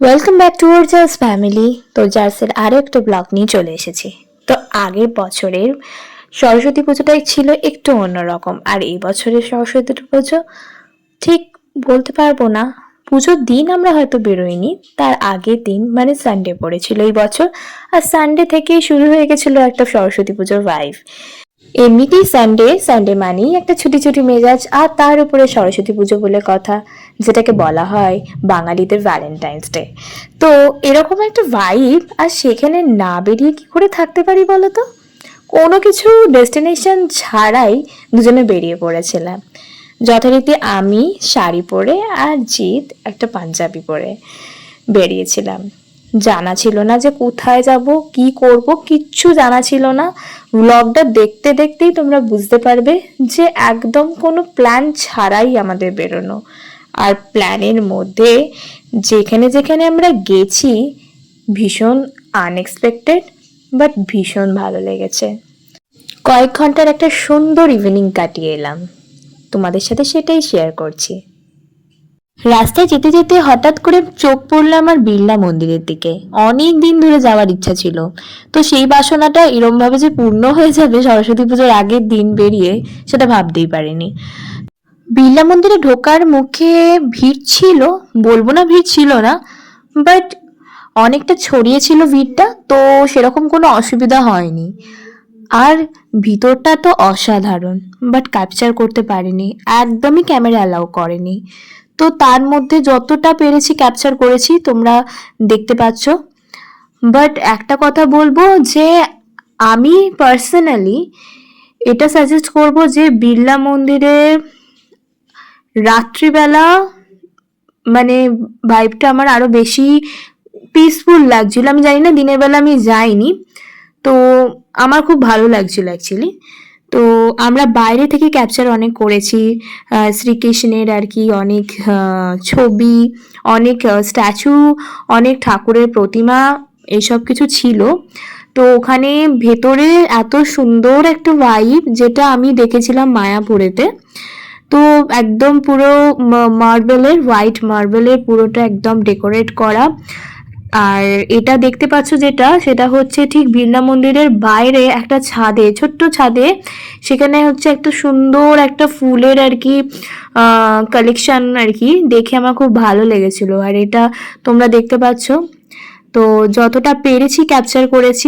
Welcome back to our jars family. তো জার্সের আরও একটা ব্লগ নিয়ে চলে এসেছি। তো আগের বছরের সরস্বতী পুজোটাই ছিল একটু অন্যরকম, আর এই বছরের সরস্বতী পুজো ঠিক বলতে পারবো না। পুজোর দিন আমরা হয়তো বেরোইনি, তার আগের দিন মানে সানডে পড়েছিল এই বছর, আর সানডে থেকেই শুরু হয়ে গেছিল একটা সরস্বতী পুজোর ভাইব। এমনিতেই সানডে সানডে মানেই একটা ছুটি ছুটি মেজাজ, আর তার উপরে সরস্বতী পুজো বলে কথা, যেটাকে বলা হয় বাঙালিদের ভ্যালেন্টাইন্স ডে। তো এরকম একটা ভাইব, আর সেখানে না বেরিয়ে কি করে থাকতে পারি বলো তো। কোনো কিছু ডেস্টিনেশন ছাড়াই দুজনে বেরিয়ে পড়েছিলাম। যথারীতি আমি শাড়ি পরে আর জিৎ একটা পাঞ্জাবি পরে বেরিয়েছিলাম। জানা ছিল না যে কোথায় যাব, কি করব, কিচ্ছু জানা ছিল না। ব্লগটা দেখতে দেখতেই তোমরা বুঝতে পারবে যে একদম কোনো প্ল্যান ছাড়াই আমাদের বেরোনো। আর প্ল্যানের মধ্যে যেখানে যেখানে আমরা গেছি ভীষণ আনএক্সপেক্টেড, বাট ভীষণ ভালো লেগেছে। কয়েক ঘন্টার একটা সুন্দর ইভিনিং কাটিয়ে এলাম, তোমাদের সাথে সেটাই শেয়ার করছি। রাস্তায় যেতে যেতে হঠাৎ করে চোখ পড়লো আমার বিড়লা মন্দিরের দিকে। অনেক দিন ধরে যাওয়ার ইচ্ছা ছিল, তো সেই বাসনাটা এরম ভাবে যে পূর্ণ হয়ে যাবে সরস্বতী পুজোর আগের দিন বেরিয়ে, সেটা ভাবতেই পারিনি। বিড়লা মন্দিরে ঢোকার মুখে ভিড় ছিল, বলবো না ভিড় ছিল না, বাট অনেকটা ছড়িয়ে ছিল ভিড়টা, তো সেরকম কোনো অসুবিধা হয়নি। আর ভিতরটা তো অসাধারণ, বাট ক্যাপচার করতে পারিনি, একদমই ক্যামেরা অ্যালাউ করেনি। তো তার মধ্যে যতটা পেরেছি ক্যাপচার করেছি, তোমরা দেখতে পাচ্ছ। বাট একটা কথা বলবো যে আমি পার্সোনালি এটা সাজেস্ট করব যে বিড়লা মন্দিরে রাত্রিবেলা মানে ভাইবটা আমার আরো বেশি পিসফুল লাগছিল। আমি জানি না, দিনের বেলা আমি যাইনি, তো আমার খুব ভালো লাগছিল অ্যাকচুয়ালি। তো আমরা বাইরে থেকে ক্যাপচার অনেক করেছি, শ্রীকৃষ্ণের আর কি অনেক ছবি, অনেক স্ট্যাচু, অনেক ঠাকুরের প্রতিমা, এইসব কিছু ছিল। তো ওখানে ভেতরে এত সুন্দর একটা ভাইব, যেটা আমি দেখেছিলাম মায়াপুরেতে। তো একদম পুরো মার্বেলের, হোয়াইট মার্বেলের পুরোটা একদম ডেকোরেট করা। আর এটা দেখতে পাচ্ছ যেটা, সেটা হচ্ছে ঠিক বিড়লা মন্দিরের বাইরে একটা ছাদে, ছোট্ট ছাদে, সেখানে হচ্ছে একটা সুন্দর একটা ফুলের আর কি কালেকশন আর কি, দেখে আমার খুব ভালো লেগেছিল। আর এটা তোমরা দেখতে পাচ্ছ। তো যতটা পেরেছি ক্যাপচার করেছি।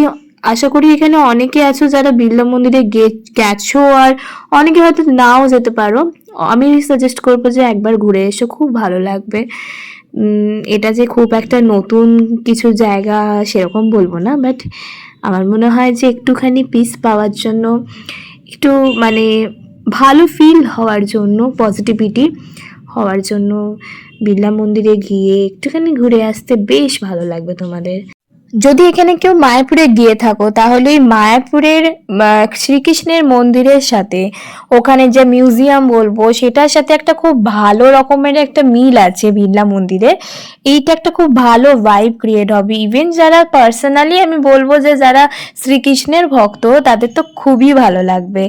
আশা করি এখানে অনেকে আছো যারা বিড়লা মন্দিরে গেছো, আর অনেকে হয়তো নাও যেতে পারো। আমি সাজেস্ট করবো যে একবার ঘুরে এসো, খুব ভালো লাগবে। এটা যে খুব একটা নতুন কিছু জায়গা সেরকম বলবো না, বাট আমার মনে হয় যে একটুখানি পিস পাওয়ার জন্য, একটু মানে ভালো ফিল হওয়ার জন্য, পজিটিভিটি হওয়ার জন্য বিড়লা মন্দিরে গিয়ে একটুখানি ঘুরে আসতে বেশ ভালো লাগবে তোমাদের। যদি এখানে কেউ মায়াপুরে গিয়ে থাকো, তাহলে মায়াপুরের শ্রীকৃষ্ণের মন্দিরের সাথে ওখানে যে মিউজিয়াম বলবো, সেটার সাথে একটা খুব ভালো রকমের একটা মিল আছে বিড়লা মন্দিরে। এইটা একটা খুব ভালো ভাইব ক্রিয়েট হবে। ইভেন যারা পার্সোনালি আমি বলবো যে যারা শ্রীকৃষ্ণের ভক্ত, তাদের তো খুবই ভালো লাগবে।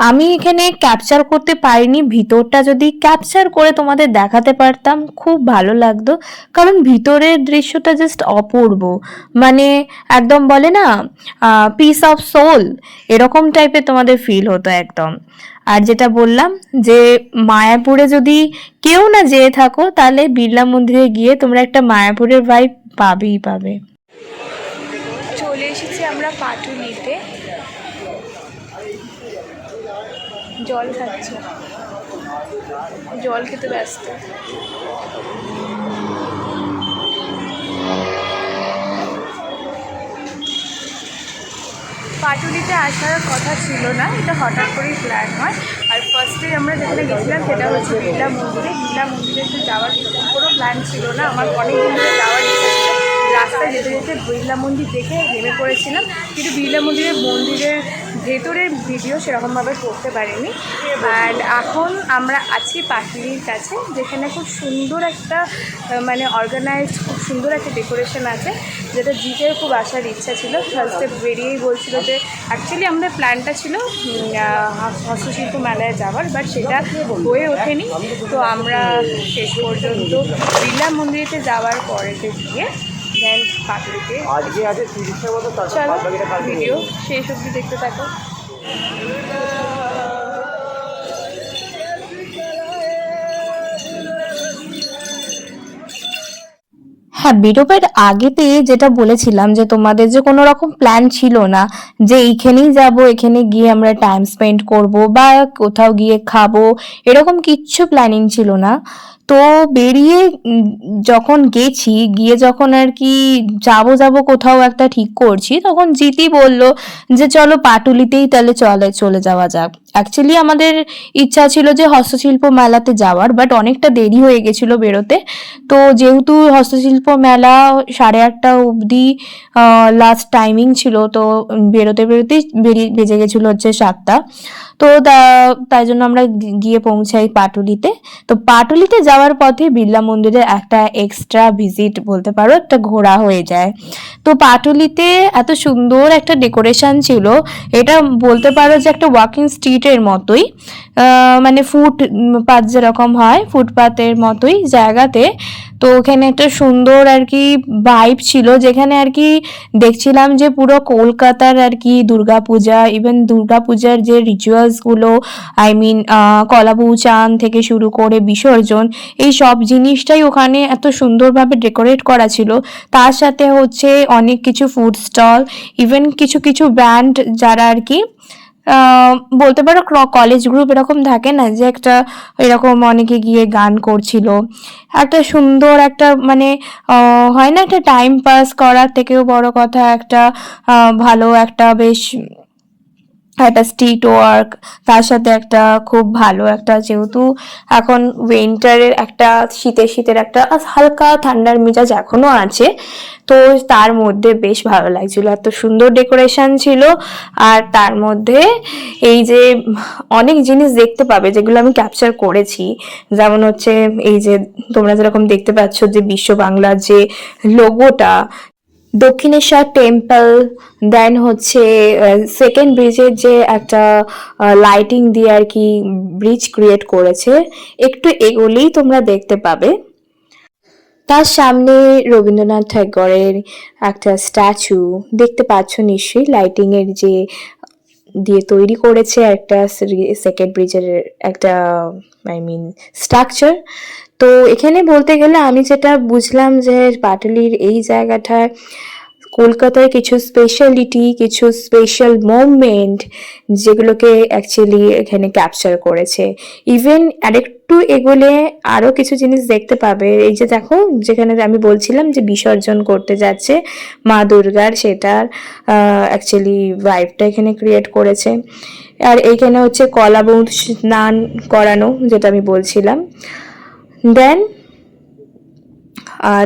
আমি এখানে ক্যাপচার করতে পারিনি, ভিতরটা যদি ক্যাপচার করে তোমাদের দেখাতে পারতাম খুব ভালো লাগতো, কারণ ভিতরের দৃশ্যটা জাস্ট অপূর্ব। মানে একদম বলে না পিস অফ সোল, এরকম টাইপের তোমাদের ফিল হতো একদম। আর যেটা বললাম যে মায়াপুরে যদি কেউ না যেয়ে থাকো, তাহলে বিড়লা মন্দিরে গিয়ে তোমরা একটা মায়াপুরের ভাইব পাবেই পাবে। চলে এসেছি আমরা পাটুলিতে, জল খাচ্ছি, জল খেতে ব্যস্ত। পাটুলিতে আসার কথা ছিল না, এটা হঠাৎ করেই প্ল্যান হয়। আর ফার্স্টে আমরা যেখানে গেছিলাম সেটা হচ্ছে বিড়লা মন্দিরে। বিড়লা মন্দিরে তো যাওয়ার কোনো প্ল্যান ছিল না, আমার অনেক দিন ধরে যাওয়ার ইচ্ছা ছিল। রাস্তায় যেতে যেতে বিড়লা মন্দির দেখে নেমে পড়েছিলাম, কিন্তু বিড়লা মন্দিরের ভেতরের ভিডিও সেরকমভাবে করতে পারিনি। অ্যান্ড এখন আমরা আছি পাটুলির কাছে, যেখানে খুব সুন্দর একটা মানে অর্গানাইজড খুব সুন্দর একটা ডেকোরেশন আছে, যেটা জিতের খুব আসার ইচ্ছা ছিল। ফার্স্টে বেরিয়েই বলছিল যে অ্যাকচুয়ালি আমাদের প্ল্যানটা ছিল হস্তশিল্প মেলায় যাওয়ার, বাট সেটা হয়ে ওঠেনি। তো আমরা শেষ পর্যন্ত বিড়লা মন্দিরেতে যাওয়ার পরেতে গিয়ে দেন পাটুলিতে। চলো ভিডিও শেষ অবধি দেখতে থাকো। হ্যাঁ, বেরোবার আগেতে যেটা বলেছিলাম যে তোমাদের যে কোনো রকম প্ল্যান ছিল না যে এইখানেই যাব, এখানে গিয়ে আমরা টাইম স্পেন্ড করব বা কোথাও গিয়ে খাবো, এরকম কিচ্ছু প্ল্যানিং ছিল না। তো বেরিয়ে যখন গেছি, গিয়ে যখন আর কি যাবো যাবো কোথাও একটা ঠিক করছি, তখন জিতি বলল যে চলো পাটুলিতেই তাহলে চলে যাওয়া যাক। অ্যাকচুয়ালি আমাদের ইচ্ছা ছিল যে হস্তশিল্প মেলাতে যাওয়ার, বাট অনেকটা দেরি হয়ে গেছিল বেরোতে। তো যেহেতু হস্তশিল্প মেলা 8:30 অবধি লাস্ট টাইমিং ছিল, তো বেরোতে বেরোতেই বেজে গেছিলো হচ্ছে 7টা। তো তাই জন্য আমরা গিয়ে পৌঁছাই পাটুলিতে। তো পাটুলিতে যাওয়ার পথে বিড়লা মন্দিরে একটা এক্সট্রা ভিজিট বলতে পারো, একটা ঘোরা হয়ে যায়। তো পাটুলিতে এত সুন্দর একটা ডেকোরেশন ছিল, এটা বলতে পারো যে একটা ওয়াকিং স্ট্রিটের মতোই, মানে ফুটপাথ যেরকম হয় ফুটপাথের মতোই জায়গাতে। তো ওখানে একটা সুন্দর আর কি ভাইব ছিল, যেখানে আর কি দেখছিলাম যে পুরো কলকাতার আর কি দুর্গাপূজা, ইভেন দুর্গাপূজার যে রিচুয়ালসগুলো, আই মিন কলাবউ চান থেকে শুরু করে বিসর্জন, এই সব জিনিসটাই ওখানে এত সুন্দরভাবে ডেকোরেট করা ছিল। তার সাথে হচ্ছে অনেক কিছু ফুড স্টল, ইভেন কিছু কিছু ব্যান্ড যারা আর কি বলতে পারো কলেজ গ্রুপ এরকম থাকে না, যে একটা এরকম অনেকে গিয়ে গান করছিল। একটা সুন্দর একটা মানে হয় না, একটা টাইম পাস করার থেকেও বড় কথা একটা ভালো একটা বেশ একটা স্ট্রিট ওয়ার্ক, তার সাথে একটা খুব ভালো একটা, যেহেতু এখন উইন্টারের একটা শীতের একটা হালকা ঠান্ডার মেজাজ এখনো আছে, তো তার মধ্যে বেশ ভালো লাগছিল। এত সুন্দর ডেকোরেশন ছিল। আর তার মধ্যে এই যে অনেক জিনিস দেখতে পাবে যেগুলো আমি ক্যাপচার করেছি, যেমন হচ্ছে এই যে তোমরা যেরকম দেখতে পাচ্ছ যে বিশ্ব বাংলার যে লোগোটা, দক্ষিণেশ্বর টেম্পল, দেন হচ্ছে সেকেন্ড ব্রিজের যে একটা লাইটিং দিয়ে আর কি ব্রিজ ক্রিয়েট করেছে, একটু এগোলেই তোমরা দেখতে পাবে। তার সামনে রবীন্দ্রনাথ ঠাকুরের একটা স্ট্যাচু দেখতে পাচ্ছ নিশ্চয়ই, লাইটিং এর যে দিয়ে তৈরি করেছে একটা সেকেন্ড ব্রিজের একটা আই মিন স্ট্রাকচার। তো এখানে বলতে গেলে আমি যেটা বুঝলাম যে পাটুলির এই জায়গাটায় কলকাতায় কিছু স্পেশালিটি, কিছু স্পেশাল মোমেন্ট যেগুলোকে অ্যাকচুয়ালি এখানে ক্যাপচার করেছে। ইভেন আরেকটু এগোলে আরও কিছু জিনিস দেখতে পাবে। এই যে দেখো, যেখানে আমি বলছিলাম যে বিসর্জন করতে যাচ্ছে মা দুর্গার, সেটার অ্যাকচুয়ালি ভাইবটা এখানে ক্রিয়েট করেছে। আর এইখানে হচ্ছে কলাবউ স্নান করানো, যেটা আমি বলছিলাম। দেন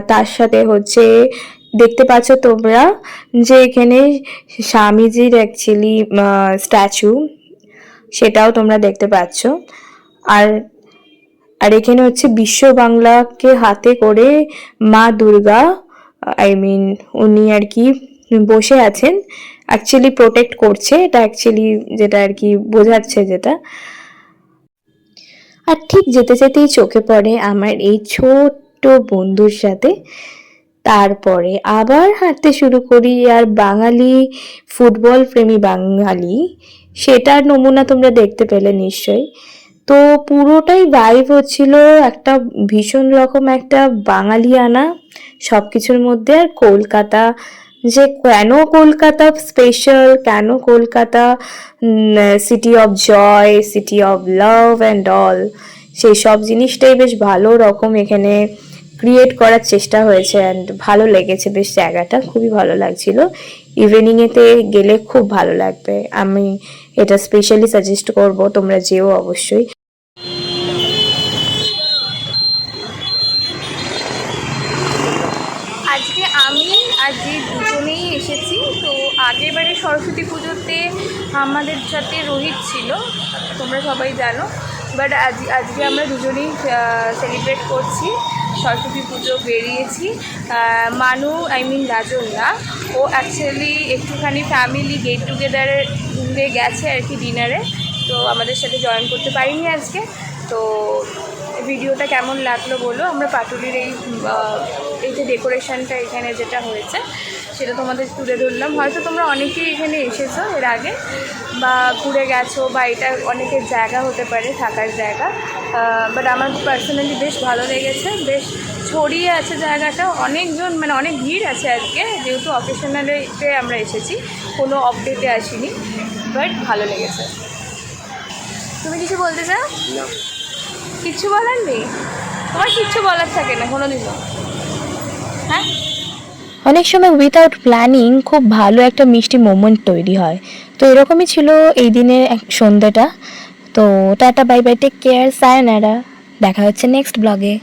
তার সাথে হচ্ছে দেখতে পাচ্ছ তোমরা যে এখানে স্বামীজির অ্যাকচুয়ালি স্ট্যাচু, সেটাও তোমরা দেখতে পাচ্ছ। আর আর এখানে হচ্ছে বিশ্ব বাংলাকে হাতে করে মা দুর্গা, আই মিন উনি আর কি বসে আছেন, অ্যাকচুয়ালি প্রোটেক্ট করছে, এটা অ্যাকচুয়ালি যেটা আর কি বোঝাচ্ছে যেটা। আর ঠিক যেতে যেতেই চোখে পড়ে আমার এই ছোট্ট বন্ধুর সাথে। তারপরে আবার হাঁটতে শুরু করি, আর বাঙালি ফুটবল প্রেমী বাঙালি, সেটার নমুনা তোমরা দেখতে পেলে নিশ্চয়ই। তো পুরোটাই ভাইব হচ্ছিল একটা ভীষণ রকম একটা বাঙালিয়ানা সব কিছুর মধ্যে। আর কলকাতা, যে কেন কলকাতা স্পেশাল, কেন Kolkata city of joy, city of love and all, সেই সব জিনিসটাই বেশ ভালো রকম এখানে ক্রিয়েট করার চেষ্টা হয়েছে। অ্যান্ড ভালো লেগেছে, বেশ জায়গাটা খুবই ভালো লাগছিল। ইভিনিংয়েতে গেলে খুব ভালো লাগবে, আমি এটা স্পেশালি সাজেস্ট করব, তোমরা যেও অবশ্যই। আজকে আজকে আমি আর যে দুজনেই এসেছি। তো আগেরবারে সরস্বতী পুজোতে আমাদের সাথে রোহিত ছিল, তোমরা সবাই জানো। বাট আজকে আমরা দুজনেই সেলিব্রেট করছি সরস্বতী পুজো। বেরিয়েছি মানু রাজন না, ও অ্যাকচুয়ালি একটুখানি ফ্যামিলি গেট টুগেদারে গেছে আর কি, ডিনারে। তো আমাদের সাথে জয়েন করতে পারিনি আজকে। তো ভিডিওটা কেমন লাগলো বলো। আমরা পাটুলির এই যে ডেকোরেশনটা এখানে যেটা হয়েছে সেটা তোমাদের তুলে ধরলাম। হয়তো তোমরা অনেকেই এখানে এসেছো এর আগে বা ঘুরে গেছো, বা এটা অনেকের জায়গা হতে পারে, থাকার জায়গা। বাট আমার পার্সোনালি বেশ ভালো লেগেছে, বেশ ছড়িয়ে আছে জায়গাটা, অনেকজন মানে অনেক ভিড় আছে আজকে, যেহেতু অকেশনালিতে আমরা এসেছি, কোনো আপডেটে আসিনি। বাট ভালো লেগেছে। তুমি কিছু বলতে চাও? কিচ্ছু বলার নেই? তোমার কিচ্ছু বলার থাকে না কোনোদিনও? হ্যাঁ, অনেক সময় উইথাউট প্ল্যানিং খুব ভালো একটা মিষ্টি মোমেন্ট তৈরি হয়। তো এরকমই ছিল এই দিনের সন্ধ্যাটা। তো tata, bye bye, take care, sayonara. দেখা হচ্ছে নেক্সট ব্লগে।